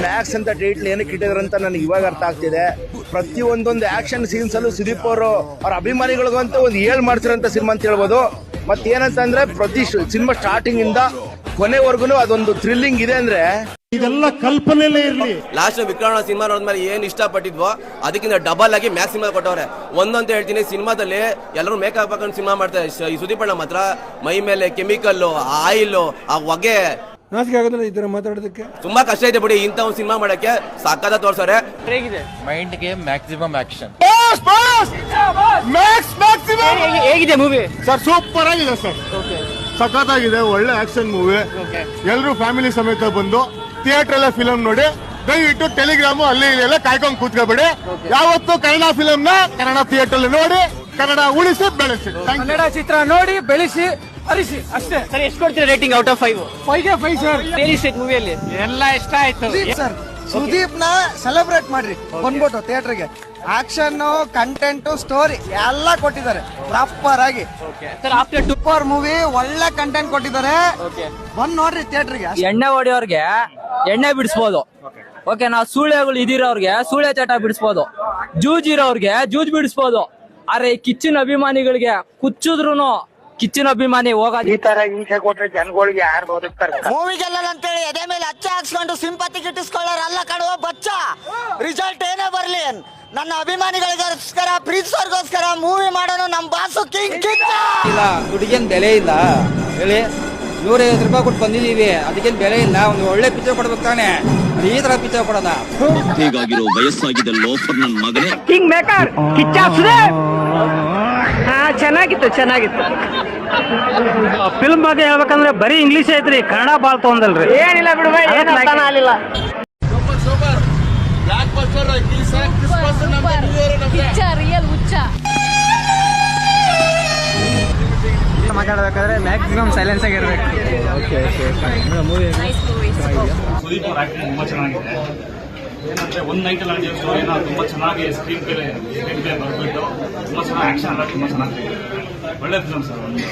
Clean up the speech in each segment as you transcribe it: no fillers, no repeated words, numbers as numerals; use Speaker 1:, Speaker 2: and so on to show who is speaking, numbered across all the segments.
Speaker 1: Max ಅಂತ title ಏನಕ್ಕೆ ಇಟ್ಟಿದ್ರು ಅಂತ ನನಗೆ ಇವಾಗ ಅರ್ಥ ಆಗ್ತಿದೆ. ಪ್ರತಿಯೊಂದೊಂದು ಆಕ್ಷನ್ ಸೀನ್ಸ್ ಅಲ್ಲೂ ಸುದೀಪ್ ಅವರು ಅವ್ರ ಅಭಿಮಾನಿಗಳಿಗಂತೂ ಒಂದು ಏಳ್ ಮಾಡ್ತಿರೋಂಥ ಸಿನಿಮಾ ಅಂತ ಹೇಳ್ಬೋದು. ಮತ್ತೇನಂತಂದ್ರೆ ಪ್ರತಿ ಸಿನಿಮಾ ಸ್ಟಾರ್ಟಿಂಗ್ ಇಂದ ಕೊನೆವರೆಗೂ ಅದೊಂದು ಥ್ರಿಲ್ಲಿಂಗ್ ಇದೆ. ಅಂದ್ರೆ
Speaker 2: ಇದೆಲ್ಲ ಕಲ್ಪನೆಯಲ್ಲೇ ಇರ್ಲಿ.
Speaker 3: ಲಾಸ್ಟ್ ವಿಕ್ರಮ ಸಿನಿಮಾ ನೋಡಿದ್ಮೇಲೆ ಏನ್ ಇಷ್ಟಪಟ್ಟಿದ್ವೋ ಅದಕ್ಕಿಂತ ಡಬಲ್ ಆಗಿ ಮ್ಯಾಕ್ಸ್ ಸಿನಿಮಾ ಕೊಟ್ಟವ್ರೆ. ಒಂದಂತ ಹೇಳ್ತೀನಿ, ಸಿನಿಮಾದಲ್ಲಿ ಎಲ್ಲರೂ ಮೇಕಪ್ ಹಾಕೊಂಡು ಸಿನಿಮಾ ಮಾಡ್ತಾರೆ. ಈ ಸುದೀಪ್ ಅಣ್ಣ ಮಾತ್ರ ಮೈ ಮೇಲೆ ಕೆಮಿಕಲ್, ಆಯಿಲ್, ಆ ಹೊಗೆ
Speaker 2: ನಾಚಿಕೆ ಆಗೋದಿಲ್ಲ ಈ ತರ ಮಾತಾಡೋದಕ್ಕೆ.
Speaker 3: ತುಂಬಾ ಕಷ್ಟ ಇದೆ ಬಿಡಿ ಇಂಥ ಒಂದು ಸಿನಿಮಾ ಮಾಡಕ್ಕೆ. ಸಾಕಾದ ತೋರ್ಸವ್ರೆ.
Speaker 4: ಹೇಗಿದೆ ಮೈಂಡ್ಗೆ ಮ್ಯಾಕ್ಸಿಮಮ್ ಆಕ್ಷನ್. ಹೇಗಿದೆ ಮೂವಿ
Speaker 2: ಸರ್? ಸೂಪರ್ ಆಗಿದೆ ಸರ್, ಸಖತ್ತಾಗಿದೆ, ಒಳ್ಳೆ ಆಕ್ಷನ್ ಮೂವಿ. ಎಲ್ಲರೂ ಫ್ಯಾಮಿಲಿ ಸಮೇತ ಬಂದು ಥಿಯೇಟರ್ ಎಲ್ಲ ಫಿಲಂ ನೋಡಿ. ದಯವಿಟ್ಟು ಟೆಲಿಗ್ರಾಮು ಅಲ್ಲಿ ಎಲ್ಲ ಕಾಯ್ಕೊಂಡು ಕೂತ್ಕೋಬೇಡಿ. ಯಾವತ್ತು ಕನ್ನಡ ಫಿಲಂ ನ ಕನ್ನಡ ಥಿಯೇಟರ್ ನೋಡಿ ಕನ್ನಡ ಉಳಿಸಿ ಬೆಳೆಸಿ.
Speaker 4: ಕನ್ನಡ ಚಿತ್ರ ನೋಡಿ ಬೆಳೆಸಿ ಅರಿಸಿ ಅಷ್ಟೇ. ಸರ್ ಎಷ್ಟು ಕೊಡ್ತೀರಾ ರೇಟಿಂಗ್ ಔಟ್ ಆಫ್ 5? 5ಗೆ 5 ಸರ್. ಏನಿಷ್ಟ ಮೂವಿಯಲ್ಲಿ? ಎಲ್ಲ ಇಷ್ಟ ಆಯ್ತು
Speaker 5: ಸರ್. ಸುದೀಪ್ ನ ಸೆಲೆಬ್ರೇಟ್ ಮಾಡ್ರಿ ಬಂದ್ಬಿಟ್ಟು ಥಿಯೇಟರ್ಗೆ. ಆಕ್ಷನ್, ಕಂಟೆಂಟ್, ಸ್ಟೋರಿ ಎಲ್ಲ ಕೊಟ್ಟಿದ್ದಾರೆ ಪ್ರಾಪರ್ ಆಗಿ. ಸೂಪರ್ ಮೂವಿ, ಒಳ್ಳೆ ಕಂಟೆಂಟ್ ಕೊಟ್ಟಿದ್ದಾರೆ. ಬಂದ್ ನೋಡ್ರಿ ಥಿಯೇಟರ್ಗೆ.
Speaker 6: ಎಣ್ಣೆ ಹೊಡಿಯೋರ್ಗೆ ಎಣ್ಣೆ ಬಿಡಿಸ್ಬೋದು. ಓಕೆ, ನಾವು ಸೂಳೆಗಳು ಇದಿರೋರ್ಗೆ ಸೂಳೆ ಚಟ ಬಿಡಿಸ್ಬೋದು. ಜೂಜಿರೋರ್ಗೆ ಜೂಜ್ ಬಿಡಿಸ್ಬೋದು. ಆದ್ರೆ ಕಿಚ್ಚಿನ ಅಭಿಮಾನಿಗಳಿಗೆ ಕುಚ್ಚಿದ್ರು ಕಿಚ್ಚಿನ ಅಭಿಮಾನಿ ಹೋಗೋದು.
Speaker 7: ಈ ತರ ಹಿಂಸೆ ಕೊಟ್ರೆ ಜನಗಳಿಗೆ ಯಾರು ಬದುಕ್ತಾರೆ?
Speaker 5: ಮೂವಿಗೆಲ್ಲ ಅಂತೇಳಿ ಎದೆ ಮೇಲೆ ಅಚ್ಚ ಹಾಕ್ಸ್ಕೊಂಡು ಸಿಂಪತಿ ಗಿಟ್ಟಿಸ್ಕೊಳ್ಳೋರಲ್ಲ ಕಡುವ ಬಚ್ಚ. ರಿಸಲ್ಟ್ ಏನೇ ಬರ್ಲಿ, ನನ್ನ ಅಭಿಮಾನಿಗಳಿಗೋಸ್ಕರ, ಪ್ರೀತಿಸೋರ್ಗೋಸ್ಕರ ಮೂವಿ ಮಾಡೋಣ. ನಮ್ ಬಾಸು ಕಿಂಗ್ ಕಿಚ್ಚ.
Speaker 6: ಇಲ್ಲ, ದುಡ್ಡಿಗೇನ್ ಬೆಲೆ ಇಲ್ಲ ಹೇಳಿ. 150 ರೂಪಾಯಿ ಕೊಟ್ಟು ಬಂದಿದೀವಿ, ಅದಕ್ಕೇನ್ ಬೆಲೆ ಇಲ್ಲ. ಒಂದು ಒಳ್ಳೆ ಪಿಕ್ಚರ್ ಕೊಡ್ಬೇಕು ತಾನೆ, ಈ ತರ ಪಿಕ್ಚರ್ ಕೊಡೋದ?
Speaker 8: ಹೀಗಾಗಿರೋ ವಯಸ್ಸಾಗಿದೆ ಲೋಫರ್ ನನ್ನ ಮಗನೇ.
Speaker 4: ಕಿಂಗ್ ಮೇಕರ್ ಕಿಚ್ಚ ಚೆನ್ನಾಗಿತ್ತು. ಫಿಲ್ಮ್ ಬಗ್ಗೆ ಹೇಳ್ಬೇಕಂದ್ರೆ ಬರೀ ಇಂಗ್ಲಿಷ್ ಐತ್ರಿ, ಕನ್ನಡ ಬಾಳ್ ತೊಂದಲ್ರಿ. ಏನಿಲ್ಲ ಬಿಡು,
Speaker 6: ಮಾತಾಡ್ಬೇಕಾದ್ರೆ ಮ್ಯಾಕ್ಸಿಮಮ್ ಸೈಲೆನ್ಸ್ ಆಗಿರ್ಬೇಕು.
Speaker 9: ಸುದೀಪ್ ಅವ್ರ ಆಕ್ಟಿಂಗ್ ತುಂಬಾ ಚೆನ್ನಾಗಿದೆ. ಏನಂದ್ರೆ ಒಂದು ನೈಟಲ್ಲಿ ಆಗಿರೋ ಸ್ಟೋರಿನ ತುಂಬಾ ಚೆನ್ನಾಗಿ ಸ್ಕ್ರೀನ್ ಪ್ಲೇ ಬರ್ಬಿಟ್ಟು ತುಂಬಾ ಚೆನ್ನಾಗಿ ಆಕ್ಷನ್ ಎಲ್ಲ ತುಂಬಾ ಚೆನ್ನಾಗಿದೆ. ಒಳ್ಳೆ ಫಿಲಮ್ ಸರ್, ಒಂದು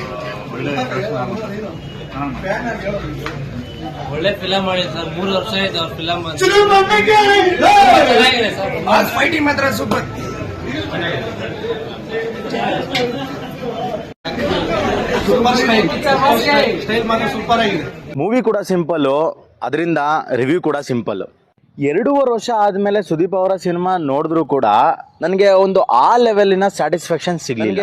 Speaker 9: ಒಳ್ಳೆ
Speaker 6: ಒಳ್ಳೆ ಫಿಲಮ್ ಮಾಡಿ ಸರ್. 3 ವರ್ಷ ಆಯ್ತು ಅವ್ರ ಫಿಲಮ್ ಚೆನ್ನಾಗಿದೆ ಸರ್.
Speaker 5: ಫೈಟಿಂಗ್ ಮಾತ್ರ ಸೂಪರ್.
Speaker 1: ಮೂವಿ ಕೂಡ ಸಿಂಪಲ್, ಅದರಿಂದ ರಿವ್ಯೂ ಕೂಡ ಸಿಂಪಲ್. 2.5 ವರ್ಷ ಆದ್ಮೇಲೆ ಸುದೀಪ್ ಅವರ ಸಿನಿಮಾ ನೋಡಿದ್ರು ಕೂಡ ನನಗೆ ಒಂದು ಆ ಲೆವೆಲಿನ ಸ್ಯಾಟಿಸ್ಫ್ಯಾಕ್ಷನ್ ಸಿಗ್ಲಿಲ್ಲ.